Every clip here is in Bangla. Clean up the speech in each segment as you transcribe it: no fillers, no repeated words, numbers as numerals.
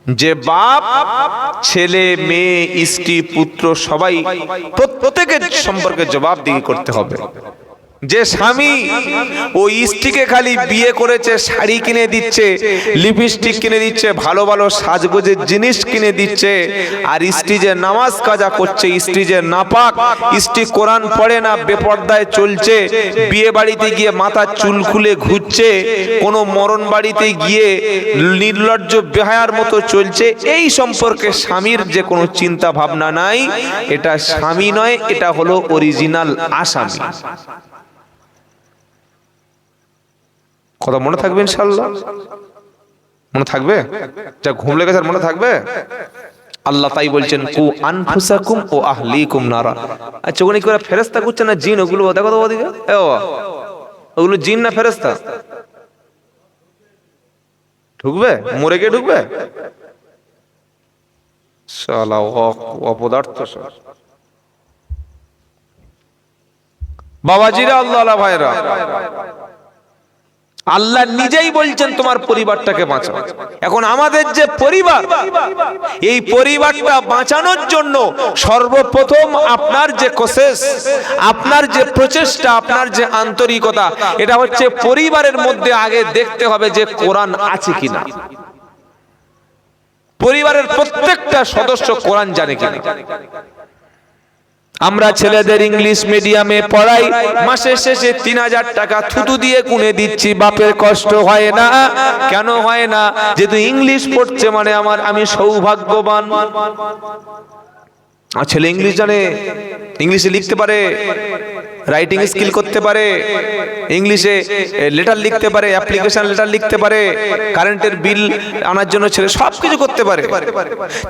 যে বাপ ছেলে মেয়ে স্ত্রী পুত্র সবাই প্রত্যেকের সম্পর্কে জবাবদিহি করতে হবে। যে স্বামী ওই স্ত্রীকে খালি বিয়ে করেছে, শাড়ি কিনে দিচ্ছে, লিপস্টিক কিনে দিচ্ছে, ভালো ভালো সাজগোজের জিনিস কিনে দিচ্ছে, আর স্ত্রী যে নামাজ কাজা করছে, স্ত্রী যে নাপাক, স্ত্রী কোরআন পড়ে না, বেপর্দায় চলছে, বিয়ে বাড়িতে গিয়ে মাথার চুল খুলে ঘুরছে, কোনো মরণ বাড়িতে গিয়ে নির্লজ্জ বেহায়ার মতো চলছে, এই সম্পর্কে স্বামীর যে কোনো চিন্তা ভাবনা নাই, এটা স্বামী নয়, এটা হলো অরিজিনাল আসামি। কথা মনে থাকবে ইনশাআল্লাহ? মনে থাকবে? যা ঘুম লেগেছে মনে থাকবে? আল্লাহ তাই বলছেন কু আনফুসাকুম ও আহলিকুম নারা। আচ্ছা ওখানে কি ওরা ফেরেশতা করছে না জিন? ওগুলো দেখো তো ওদিকে, ওগুলো জিন না ফেরেশতা? ঢুকবে? মরে গিয়ে ঢুকবে? শালা অপদার্থ সব। বাবাজিরা, আল্লাহ ভাইরা, আল্লাহ নিজেই বলছেন তোমার পরিবারটাকে বাঁচাও। এখন আমাদের যে পরিবার, এই পরিবারটা বাঁচানোর জন্য সর্বপ্রথম আপনার যে কোশিশ, আপনার যে প্রচেষ্টা, আপনার যে আন্তরিকতা, এটা হচ্ছে পরিবারের মধ্যে আগে দেখতে হবে যে কোরআন আছে কিনা, পরিবারের প্রত্যেকটা সদস্য কোরআন জানে কিনা। আমরা ছেলেদের ইংলিশ মিডিয়ামে পড়াই, মাসের শেষে 3000 টাকা থুতু দিয়ে গুনে দিচ্ছি, বাপের কষ্ট হয় না। কেন হয় না? যেহেতু ইংলিশ পড়ছে মানে আমি সৌভাগ্যবান। আর ছেলে ইংলিশ জানে, ইংলিশে লিখতে পারে, রাইটিং স্কিল করতে পারে, ইংলিশে লেটার লিখতে পারে, অ্যাপ্লিকেশন লেটার লিখতে পারে, কারেন্টের বিল আনার জন্য ছেলে সবকিছু করতে পারে।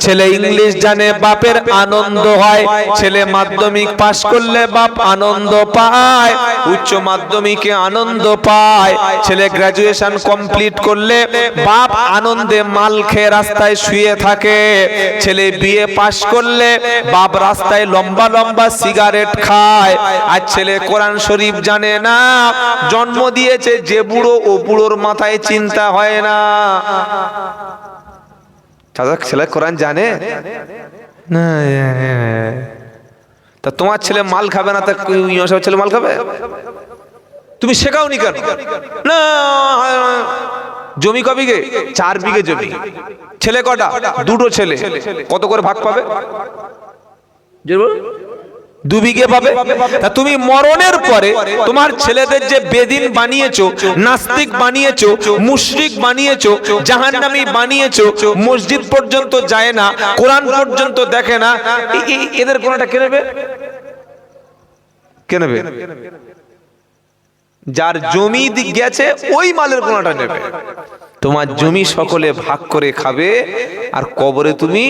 ছেলে ইংলিশ জানে, বাপের আনন্দ হয়। ছেলে মাধ্যমিক পাশ করলে বাপ আনন্দ পায়, উচ্চ মাধ্যমিকে আনন্দ পায়। ছেলে গ্রাজুয়েশন কমপ্লিট করলে বাপ আনন্দে মাল খেয়ে রাস্তায় শুয়ে থাকে। ছেলে বিএ পাশ করলে বাপ রাস্তায় লম্বা লম্বা সিগারেট খায়। আর ছেলে কোরআন শরীফ জানে না, জন্ম দিয়েছে যে বুড়ো, ও বুড়োর মাথায় চিন্তা হয় না। ছেলে কোরআন জানে না, তা তোমার ছেলে মাল খাবে না, তা ছেলে মাল খাবে? তুমি শেখাওনি কেন? না, জমি ক বিঘে? 4 বিঘে জমি। ছেলে কটা? 2টো ছেলে। কত করে ভাগ পাবে? 2 বিঘে পাবে। তা তুমি মরণের পরে তোমার ছেলেদের যে বেদিন বানিয়েছো, নাস্তিক বানিয়েছো, মুশরিক বানিয়েছো, জাহান্নামী বানিয়েছো, মসজিদ পর্যন্ত যায় না, কোরআন পর্যন্ত দেখে না, এদের কোনটা কে নেবে? কে নেবে? যার জমি গেছে ওই মালের কোনটা নেবে। তোমার জমি সকলে ভাগ করে খাবে, আর কবরে তুমি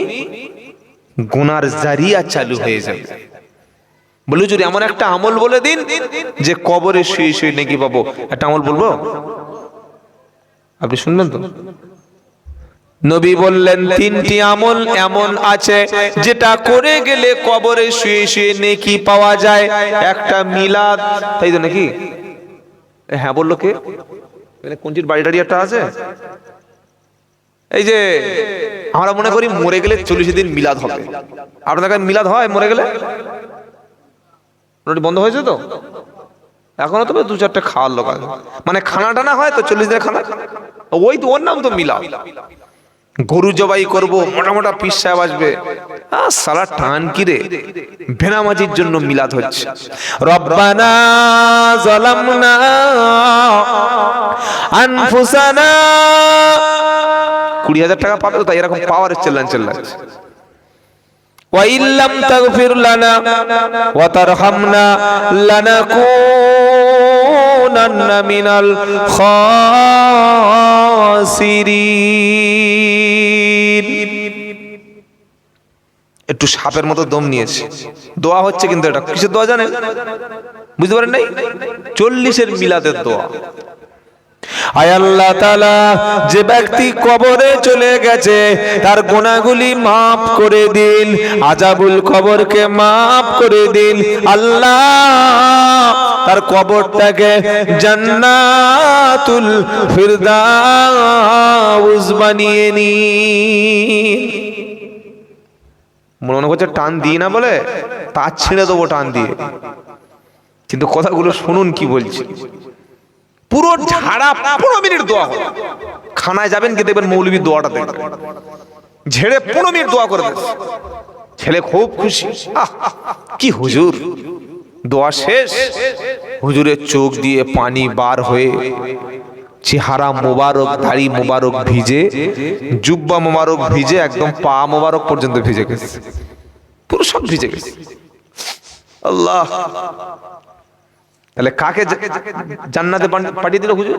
গুনার জারিয়া চালু হয়ে যাবে। বলে যদি এমন একটা আমল বলে দিন যে কবরে শুয়ে শুয়ে নাকি পাবো, একটা আমল বলবো, আপনি শুনবেন তো? নবী বললেন 3টি আমল এমন আছে যেটা করে গেলে কবরে শুয়ে শুয়ে নেকি পাওয়া যায়। একটা মিলাদ, তাই তো নাকি? হ্যাঁ বললো কে? কোনটির বাড়ি টাড়ি একটা আছে? এই যে আমরা মনে করি মরে গেলে 40 দিন মিলাদ হবে। আপনাদের কাছে মিলাদ হয় মরে গেলে? বন্ধ হয়েছে তো এখনো, তবে 2-4টা খাওয়ার লোক আছে, মানে খানা টানা হয় তো 40 দিনের খানা, ওই তো ওর নাম তো মিলাদ। গরু জবাই করবো, মোটা মোটা পীর সাহেব আসবে, সালা টান কিরে, ভেনামাজির জন্য মিলাদ হচ্ছে। রব্বানা যালামনা আনফুসানা, 20,000 টাকা পাবে তো, তাই এরকম পাওয়ারের চেল্লাচ্ছে। وَإِن لَّمْ تَغْفِرْ لَنَا وَتَرْحَمْنَا لَنَكُونَنَّ مِنَ الْخَاسِرِينَ। একটু সাপের মতো দম নিয়েছে, দোয়া হচ্ছে, কিন্তু এটা কিসের দোয়া জানেন? বুঝতে পারেন নাই? 40-এর মিলাদের দোয়া। আয় আল্লাহ তাআলা, যে ব্যক্তি কবরে চলে গেছে তার গুনাহগুলি মাফ করে দিন, আযাবুল কবরকে মাফ করে দিন আল্লাহ, তার কবরটাকে জান্নাতুল ফিরদাউস বানিয়ে নিন। মনে করছে টান দিয়ে না বলে তার ছেড়ে দেবো টান দিয়ে, কিন্তু কথাগুলো শুনুন কি বলছি। পুরো ঝাড়া 15 মিনিট দোয়া হবে। খানায় যাবেন কি দেখবেন মৌলবী দোয়াটা দেখবেন, ঝেড়ে 15 মিনিট দোয়া করে দেবে। ছেলে খুব খুশি, কি হুজুর, দোয়া শেষ, হুজুরের চোখ দিয়ে পানি বার হয়ে চেহারা মোবারক, দাড়ি মোবারক ভিজে, জুব্বা মোবারক ভিজে, একদম পা মোবারক পর্যন্ত ভিজে গেছে, পুরো সব ভিজে গেছে। আল্লাহ, তাহলে কাকে জান্নাতে পাঠিয়ে দিল হুজুর?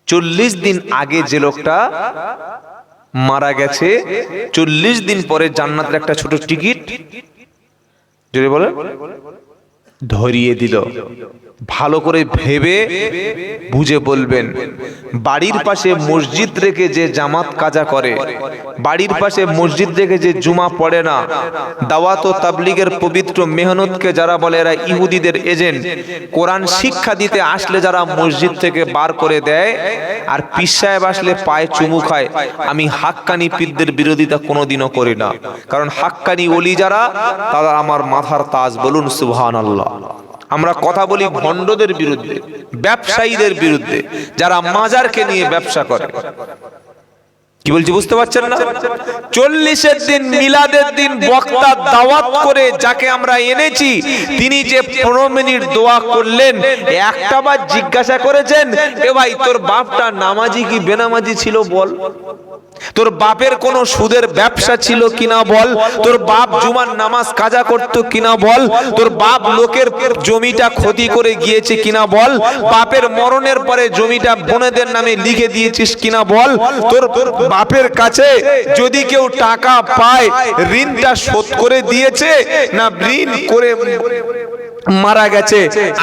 40 দিন আগে যে লোকটা মারা গেছে, 40 দিন পরে জান্নাতের একটা ছোট টিকিট যদি বলে ধরিয়ে দিল। ভালো করে ভেবে বুঝে বলবেন। বাড়ির পাশে মসজিদ রেখে যে জামাত কাজা করে, বাড়ির পাশে মসজিদ রেখে যে জুমা পড়ে না, দাওয়াত ও তাবলীগের পবিত্র মেহনতকে যারা বলে এরা ইহুদিদের এজেন্ট, কোরআন শিক্ষা দিতে আসলে যারা মসজিদ থেকে বার করে দেয়, আর পীর সাহেব আসলে পায়ে চুমু খায়, আমি হাক্কানি পীরদের বিরোধিতা কোনোদিনও করি না, কারণ হাক্কানি ওলি যারা তারা আমার মাথার তাজ। বলুন সুবহানাল্লাহ। আমরা কথা বলি ভণ্ডদের বিরুদ্ধে, ব্যবসায়ীদের বিরুদ্ধে, যারা মাজারকে নিয়ে ব্যবসা করে। কি বলছি বুঝতে পারছেন না? 40-এর দিন মিলাদের দিন বক্তা দাওয়াত করে যাকে আমরা এনেছি, তিনি যে 15 মিনিট দোয়া করলেন, একটা বার জিজ্ঞাসা করেছেন, এ ভাই তোর বাপটা নামাজি কি বেনামাজি ছিল বল, তোর বাপের কোন সুদের ব্যবসা ছিল কিনা বল, তোর বাপ জুমার নামাজ কাজা করতো কিনা বল, তোর বাপ লোকের জমিটা ক্ষতি করে গিয়েছে কিনা বল, বাপের মরণের পরে জমিটা বোনেদের নামে লিখে দিয়েছিস কিনা বল, তোর বাপের কাছে যদি কেউ টাকা পায় ঋণটা শোধ করে দিয়েছে না ঋণ করে মারা গেছে,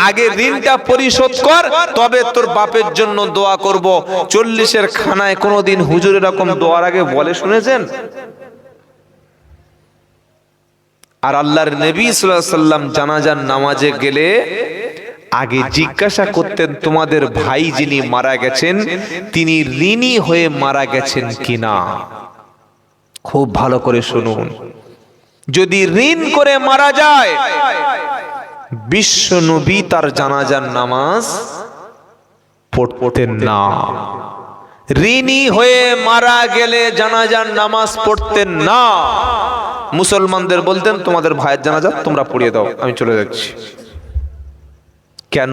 আগে ঋণটা পরিশোধ কর, তবে তোর বাপের জন্য দোয়া করব। 40-এর খানায় কোনোদিন হুজুর এরকম দোয়ার আগে বলে শুনেছেন? আর আল্লাহর নবী সাল্লাল্লাহু আলাইহি সাল্লাম জানাজার নামাজে গেলে আগে জিজ্ঞাসা করতেন, তোমাদের ভাই যিনি মারা গেছেন তিনি ঋণী হয়ে মারা গেছেন কিনা। খুব ভালো করে শুনুন, যদি ঋণ করে মারা যায়, বিশ্ব নবী তার জানাজার নামাজ পড়তেন না। ঋণী হয়ে মারা গেলে জানাজার নামাজ পড়তেন না। মুসলমানদের বলতেন, তোমাদের ভাইয়ের জানাজা তোমরা পড়িয়ে দাও, আমি চলে যাচ্ছি। কেন?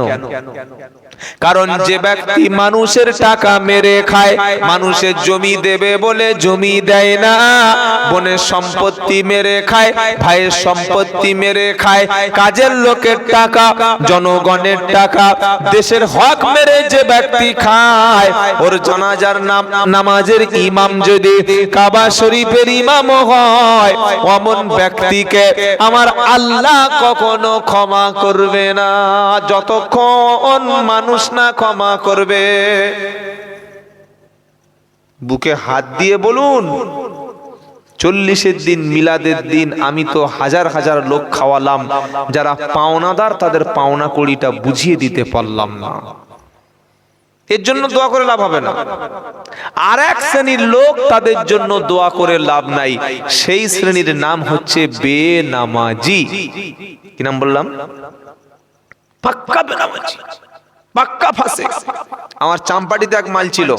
কারণ যে ব্যক্তি মানুষের টাকা মেরে খায়, মানুষের জমি দেবে বলে জমি দেয় না, বোনের সম্পত্তি মেরে খায়, ভাইয়ের সম্পত্তি মেরে খায়, কাজের লোকের টাকা, জনগণের টাকা, দেশের হক মেরে যে ব্যক্তি খায়, ওর জানাজার নামাজের ইমাম যদি কাবা শরীফের ইমাম হয়, অমন ব্যক্তিকে আমার আল্লাহ কখনো ক্ষমা করবে না, যতক্ষণ মানুষ না ক্ষমা করবে। বুকে হাত দিয়ে বলুন, 40-এর দিন মিলাদের দিন আমি তো হাজার হাজার লোক খাওয়ালাম, যারা পাওনাদার তাদের পাওনা কড়িটা বুঝিয়ে দিতে পারলাম না। এর জন্য দোয়া করে লাভ হবে না। আর এক শ্রেণীর লোক, তাদের জন্য দোয়া করে লাভ নাই, সেই শ্রেণীর নাম হচ্ছে বেনামাজি। কি নাম বললাম? পাক্কা বেনামাজি, পাক্কা ফাসিক। আমার চাম্পাটিতে এক মাল ছিল,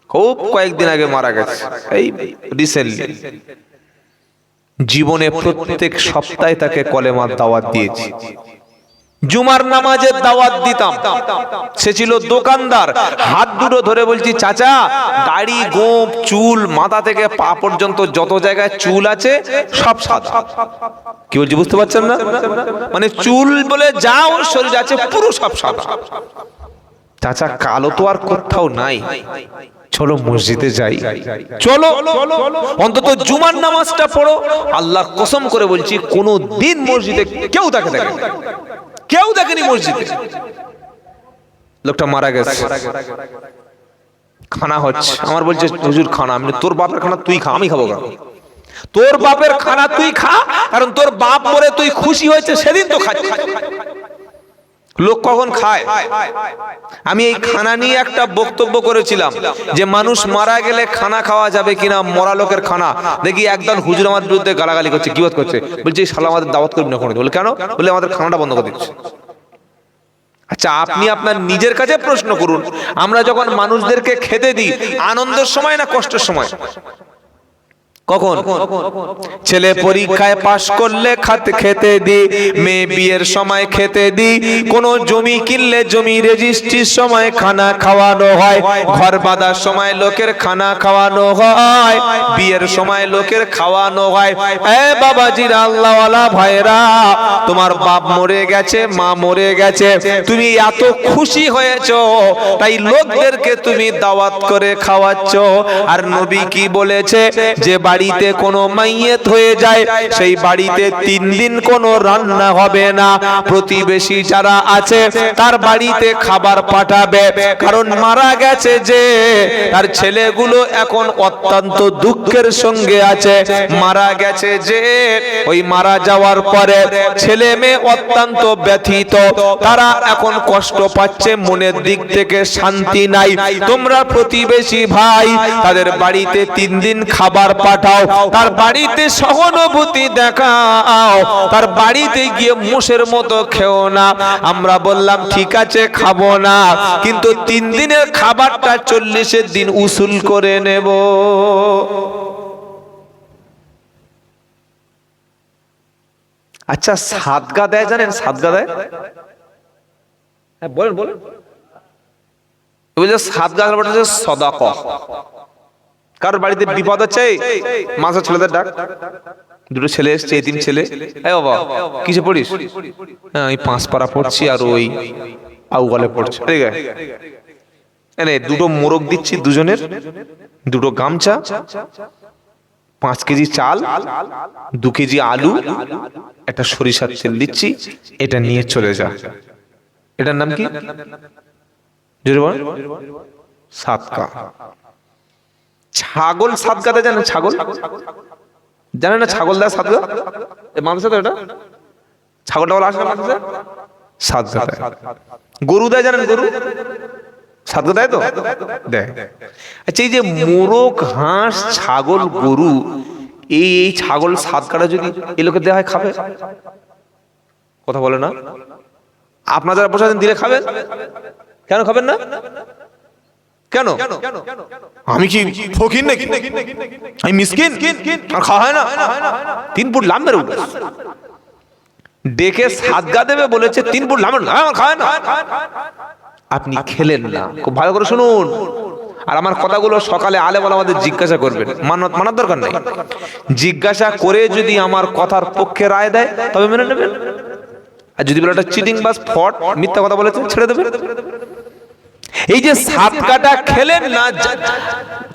খুব কয়েকদিন আগে মারা গেছে, এই রিসেন্টলি। জীবনে প্রত্যেক সপ্তাহে তাকে কলেমার দাওয়াত দিয়েছি, জুমার নামাজের দাওয়াত দিতাম। সে ছিল দোকানদার, হাত দুটো ধরে বলছি, চাচা দাড়ি গোঁফ চুল মাথা থেকে পা পর্যন্ত যত জায়গায় চুল আছে সব সাদা। কি বলছি বুঝতে পারছেন না? মানে চুল বলে যা ওর শরীর আছে পুরো সব সাদা। চাচা কালো তো আর কোথাও নাই, চলো মসজিদে যাই, চলো অন্তত জুমার নামাজটা পড়ো। আল্লাহর কসম করে বলছি, কোনো দিন মসজিদে কেউ তাকে দেখেনি, কেউ দেখেনি মসজিদে। লোকটা মারা গেছে, খানা হচ্ছে, আমার বলছে হুজুর খানা, আমি তোর বাপের খানা তুই খা, আমি খাবো কেন? তোর বাপের খানা তুই খা, কারণ তোর বাপ মরে তুই খুশি হয়েছে সেদিন তো খাচ্ছিস। লোক কখন খায়? আমি এই খানা নিয়ে একটা বক্তব্য করেছিলাম যে মানুষ মারা গেলে খানা খাওয়া যাবে কিনা, মরা লোকের খানা। দেখি একদল হুজুর আমার বিরুদ্ধে গালাগালি করছে, গীবত করছে, বলছে এই শালা আমাদের দাওয়াত করবি না। বলে কেন? বলে আমাদের খানাটা বন্ধ করে দিচ্ছে। আচ্ছা, আপনি আপনার নিজের কাছে প্রশ্ন করুন, আমরা যখন মানুষদেরকে খেতে দিই আনন্দের সময় না কষ্টের সময়? কখন? ছেলে পরীক্ষায় পাশ করলে খেতে দি, মেয়ে বিয়ের সময় খেতে দি, কোন জমি কিনলে জমি রেজিস্ট্রির সময় খানা খাওয়ানো হয়, ঘর বাঁধার সময় লোকের খানা খাওয়ানো হয়, বিয়ের সময় লোকের খাওয়ানো হয়। এ বাবাজিরা, আল্লাহওয়ালা ভাইরা, তোমার বাপ মরে গেছে, মা মরে গেছে, তুমি এত খুশি হয়েছো তাই লোকদেরকে তুমি দাওয়াত করে খাওয়াচ্ছ। আর নবী কি বলেছে? যে বাড়িতে কোনো মাইয়েত হয়ে যায় সেই বাড়িতে 3 দিন কোনো রান্না হবে না। প্রতিবেশী যারা আছে তার বাড়িতে খাবার পাঠাবে, কারণ মারা গেছে যে তার ছেলেগুলো এখন অত্যন্ত দুঃখের সঙ্গে আছে। মারা গেছে যে, ওই মারা যাওয়ার পরে ছেলে মেয়ে অত্যন্ত ব্যথিত, তারা এখন কষ্ট পাচ্ছে, মনের দিক থেকে শান্তি নাই। তোমরা প্রতিবেশী ভাই তাদের বাড়িতে 3 দিন খাবার পাঠাও, তার বাড়িতে সহানুভূতি দেখাও, তার বাড়িতে গিয়ে মুষের মতো খেও না। আমরা বললাম ঠিক আছে খাবো না, কিন্তু 3 দিনের খাবারটা 40 দিন উসুল করে নেব। আচ্ছা, সাদগা দেয় জানেন? সাদগা দেয়, হ্যাঁ বলেন বলেন। সাদগা হচ্ছে সাদাকা। কারোর বাড়িতে বিপদ হচ্ছে, মাঝে ছেলেদের ডাক, দুটো ছেলে এসছে, 3 ছেলে, এই বাবা কিসে পড়িস? হ্যাঁ আমি 5 পারা পড়ছি আর ওই আউগালে পড়ছি। ঠিক আছে, এনে 2টো মোরগ দিচ্ছি, দুজনের 2টো গামছা, 5 কেজি চাল, 2 কেজি আলু, একটা সরিষার তেল দিচ্ছি, এটা নিয়ে চলে যা। এটার নাম কি? জোরে বল। সাদকা। ছাগল সাদকা দেয় জানেন? ছাগল জানেন না? ছাগল দেয় সাদকা, মানুষের তো এটা ছাগলটা বলা আসে না, মানুষের সাদকা দেয়। গরু দেয় জানেন? গরু সাদকা দেয় তো দেয়। আচ্ছা, এই যে মোরগ, হাঁস, ছাগল, গরু, এই ছাগল সাদকাটা যদি এই লোকে দেওয়া হয়, খাবে? কথা বলে না? আপনারা যারা বসে আছেন দিলে খাবেন? কেন খাবেন না? কেন? আমি কি ফকির নাকি? আমি মিসকিন? আর খাওয়া হয় না? 3 ফুট লাম্বের উঠে ডেকে সাদগা দেবে বলেছে, 3 ফুট লাম্বের আমার খাওয়া হয় না। আপনি খেলেন না। খুব ভালো করে শুনুন, আর আমার কথাগুলো সকালে আলেম আমাদের জিজ্ঞাসা করবেন, মানার দরকার নেই। জিজ্ঞাসা করে যদি আমার কথার পক্ষে রায় দেয় তবে মেনে নেবেন, আর যদি বলে একটা চিটিং বাস ফট মিথ্যা কথা বলেছে ছেড়ে দেবেন। এই যে সাদকাটা খেলেন না,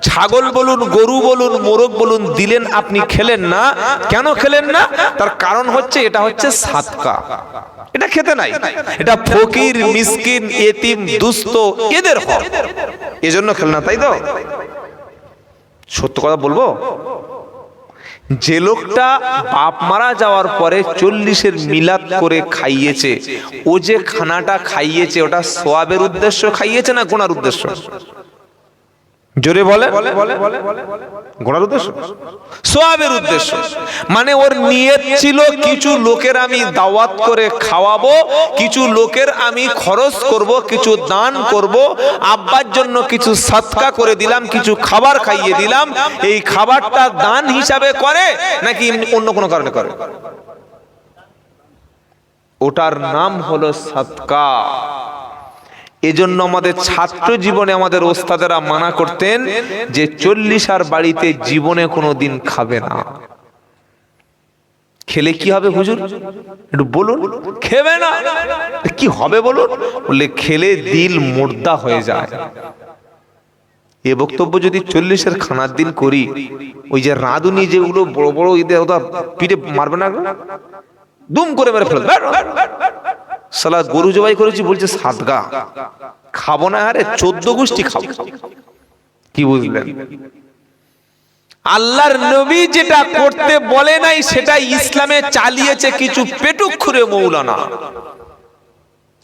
ছাগল বলুন, গরু বলুন, মোরগ বলুন, দিলেন, আপনি খেলেন না। কেন খেলেন না? তার কারণ হচ্ছে এটা হচ্ছে সাদকা, এটা খেতে নাই, এটা ফকির, মিসকিন, এতিম, দুস্থ এদের হক, এজন্য খেলেন না, তাই তো? সত্য কথা বলবো, যে লোকটা বাপ মারা যাওয়ার পরে 40-এর মিলাদ করে খাইয়েছে, ও যে খানাটা খাইয়েছে ওটা সওয়াবের উদ্দেশ্য খাইয়েছে না গুনার উদ্দেশ্য? জোরে বলে। গুনার উদ্দেশ্য? সওয়াবের উদ্দেশ্য। মানে ওর নিয়ত ছিল কিছু লোকের আমি দাওয়াত করে খাওয়াবো, কিছু লোকের আমি খরচ করব, কিছু দান করব, আব্বার জন্য কিছু সাদকা করে দিলাম, কিছু খাবার খাইয়ে দিলাম। এই খাবারটা দান হিসাবে করে নাকি অন্য কোনো কারণে করে? ওটার নাম হলো সাদকা। এজন্য আমাদের ছাত্র জীবনে আমাদের ওস্তাদেরা মানা করতেন যে 40 আর বাড়িতে জীবনে কোনোদিন খাবে না। খেলে কি হবে হুজুর একটু বলুন? খেবে না কি হবে বলুন? বললে খেলে দিল মুর্দা হয়ে যায়। এ বক্তব্য যদি 40-এর খানার দিন করি, ওই যে রাঁধুনি যেগুলো বড় বড় ঈদে ওটা পিঠে মারবে না, দুম করে মেরে ফেলবে। সালা গরু জবাই করেছি বলছে সাদকা, খাবো না, আরে 14 গোষ্ঠী খাবো। কি বুঝলেন? আল্লাহর নবী যেটা করতে বলে নাই সেটা ইসলামে চালিয়েছে কিছু পেটুক্ষুরে মৌলানা।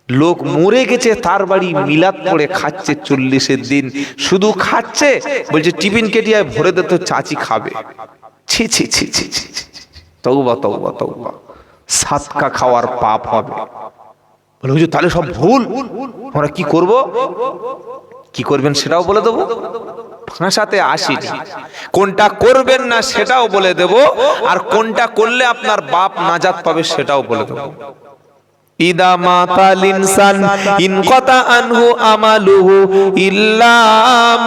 লোক মরে গেছে, তার বাড়ি মিলাদ পড়ে খাচ্ছে 40-এর দিন, শুধু খাচ্ছে, বলছে টিফিন কেটিয়া ভরে দে তো চাচি খাবে। ছি ছি ছি ছি ছি, তওবা তওবা তওবা, সাদকা খাওয়ার পাপ হবে। বলে হুজুর তাহলে সব ভুল, আমরা কি করব? কি করবেন সেটাও বলে দেবো, ভাষাতে আসিনি। কোনটা করবেন না সেটাও বলে দেব, আর কোনটা করলে আপনার বাপ নাজাত পাবে সেটাও বলে দেব। ইদা মাতাল ইনসান ইনকাতা আনহু আমালুহু ইল্লা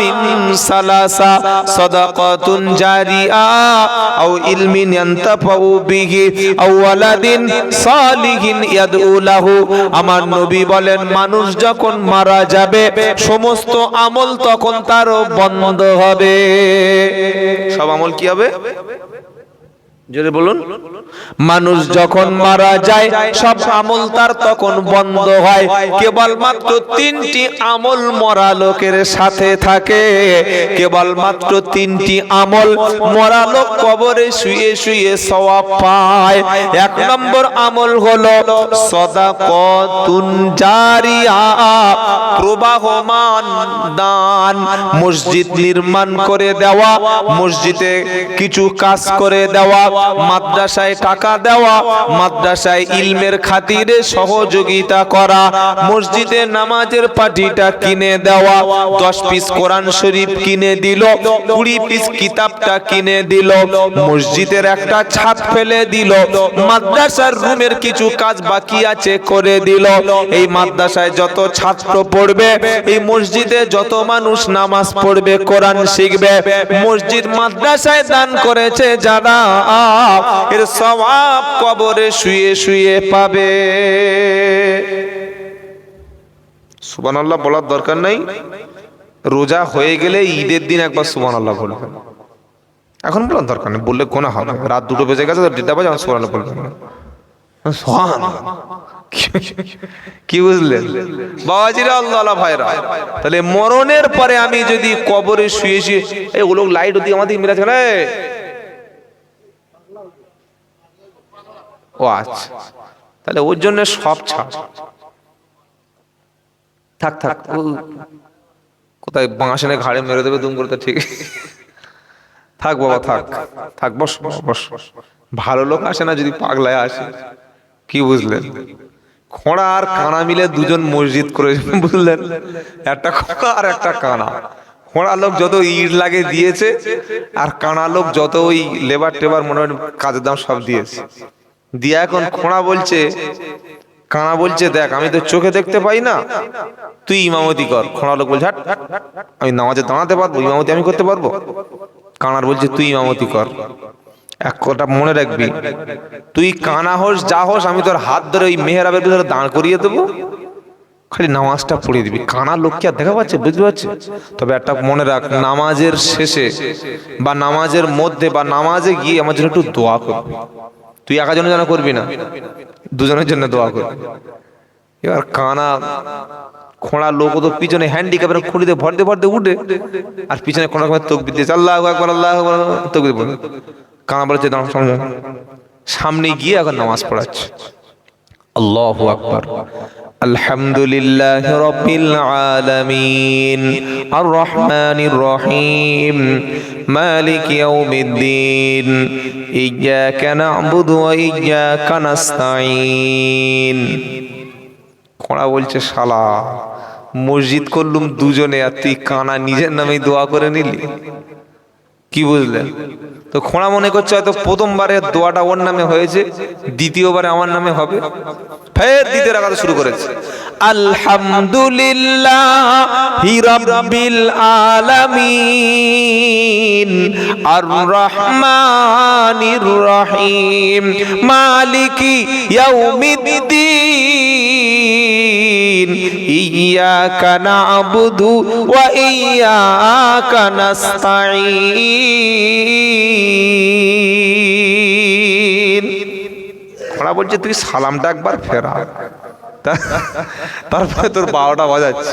মিন সালাসা সাদাকাতুন জারিয়া আও ইলমিন ইয়ানতাফাউ বিহি আও ওয়ালাদিন সালিহিন ইয়াদউ লাহু। আমার নবী বলেন মানুষ যখন মারা যাবে সমস্ত আমল তখন তার বন্ধ হবে। সব আমল কি হবে? জোরে বলুন। মানুষ যখন মারা যায় সব আমল তার তখন বন্ধ হয়, কেবলমাত্র 3টি আমল মরা লোকের সাথে থাকে। কেবলমাত্র 3টি আমল মরা লোক কবরে শুয়ে শুয়ে সওয়াব পায়। 1 নম্বর আমল হলো সাদাকাতুন জারিয়া, প্রবাহমান দান। মসজিদ নির্মাণ করে দেওয়া, মসজিদে কিছু কাজ করে দেওয়া, মাদ্রাসায় টাকা দেওয়া, মাদ্রাসায় ইলমের খাতিরে সহযোগিতা করা, মসজিদে নামাজের পাটিটা কিনে দেওয়া, 10 পিস কোরআন শরীফ কিনে দিল, 20 পিস কিতাবটা কিনে দিল, মসজিদের একটা ছাদ ফেলে দিল, মাদ্রাসার রুমের কিছু কাজ বাকি আছে করে দিল। এই মাদ্রাসায় যত ছাত্র পড়বে, এই মসজিদে যত মানুষ নামাজ পড়বে, কোরআন শিখবে, মসজিদ মাদ্রাসায় দান করেছে যারা, এর সওয়াব কবরে শুয়ে শুয়ে পাবে। সুবহানাল্লাহ বলার দরকার নাই। রোজা হয়ে গেলে ঈদের দিন একবার সুবহানাল্লাহ বলবেন। এখন বলার দরকার নেই, বললে গুনাহ হবে। রাত 2টো বেজে গেছে, 1:30 বাজে, সুবহানাল্লাহ বলবেন। কি বুঝলেন বাবাজিরা, আল্লাহ ভাইরা? তাহলে মরণের পরে আমি যদি কবরে শুয়ে শুয়ে, এই ও লোক লাইট দিয়ে আমাদের মিলাছে, ও আচ্ছা, তাহলে ওর জন্য সব ছাড়। থাক থাক, কোথায় বাঁশনে ঘাড়ে মেরে দেবে দুম করতে, ঠিক। থাক বাবা, থাক থাক, বস বস। ভালো লোক আসে না, যদি পাগলায় আসে। কি বুঝলেন? খোঁড়া আর কানা মিলে দুজন মসজিদ করে, বুঝলেন? একটা খোঁড়া আর একটা কানা। খোঁড়া লোক যত ইট লাগে দিয়েছে, আর কানা লোক যত ওই লেবার টেবার মনে হয় কাজের দাম সব দিয়েছে। দিয়া এখন খোঁড়া বলছে, কানা বলছে দেখ আমি তো চোখে দেখতে পাই না, তুই ইমামতি কর। খোঁড়া লোক বলছে হাট, আমি নামাজে দাঁড়াতে পারবো, ইমামতি আমি করতে পারবো? কানার বলছে তুই ইমামতি কর। এক কথা মনে রাখবি, তুই কানা হোস যা হোস, আমি তোর হাত ধরে ওই মেহরাবের ভিতরে দাঁড় করিয়ে দেবো, খালি নামাজটা পড়িয়ে দিবি। কানা লোককে আর দেখা পাচ্ছে, বুঝতে পারছে? তবে একটা মনে রাখ, নামাজের শেষে বা নামাজের মধ্যে বা নামাজে গিয়ে আমার জন্য একটু দোয়া করবি। তুই একা জন্য যেন করবি না, দুজনের জন্য দোয়া করবি। এবার কানা খোঁড়া লোক তো পিছনে হ্যান্ডিক্যাপের খুঁড়িতে ভরতে ভরতে উঠে, আর পিছনে কোনো রকমের তকবির দিয়েছে, আল্লাহু আকবার আল্লাহু আকবার, তকবির বলে। কানা বলেছে সামনে গিয়ে এখন নামাজ পড়াচ্ছে, আল্লাহু আকবার, আলহামদুলিল্লাহি রাব্বিল আলামিন, আর রহমানির রহিম, মালিকি ইয়াউমিদ্দিন, ইয়্যাকা না'বুদু ওয়া ইয়্যাকা নাস্তাঈন। খোঁড়া বলছে শালা, মসজিদ করলুম দুজনে, আর তুই কানা নিজের নামেই দোয়া করে নিলি। কি বুঝলেন? তো খোঁড়া মনে করছে হয়তো প্রথমবারে দোয়াটা ওর নামে হয়েছে, দ্বিতীয়বারে আমার নামে হবে। ফের দ্বিতীয় রাকাত শুরু করেছে, আলহামদুলিল্লাহি রাব্বিল আলামিন, আর রহমানির রহিম, মালিকি ইয়াউমিদ্দিন, ইয়্যাকা না'বুদু ওয়া ইয়্যাকা নাস্তাঈন। খোঁড়া বলছে তুই সালামটা একবার ফেরা। তারপরে তোর 12টা বাজাচ্ছে,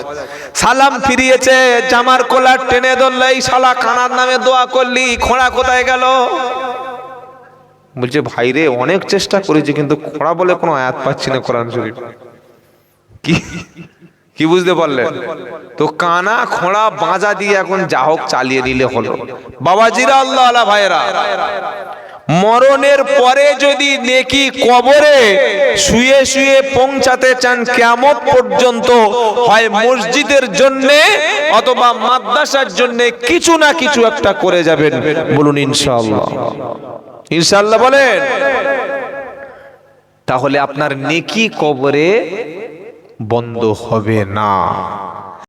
সালাম ফিরিয়েছে, জামার কলার টেনে ধরলে, এই শালা কানার নামে দোয়া করলি, খোঁড়া কোথায় গেল? বলছে ভাই রে অনেক চেষ্টা করেছি কিন্তু খোঁড়া বলে কোনো আয়াত পাচ্ছি না কোরআন শরীফ। কি বুঝতে পারলেন? তো কানা খোঁড়া বাঁজা দিয়ে এখন যা হোক চালিয়ে নিলে হলো। বাবাজিরা, আল্লাহ আল্লাহ ভাইরা, মরণের পরে যদি নেকি কবরে শুয়ে শুয়ে পৌঁছাতে চান কিয়ামত পর্যন্ত, হয় মসজিদের জন্য অথবা মাদ্রাসার জন্য কিছু না কিছু একটা করে যাবেন। বলুন ইনশাআল্লাহ। ইনশাআল্লাহ বলেন। তাহলে আপনার নেকি কবরে বন্ধ হবে না।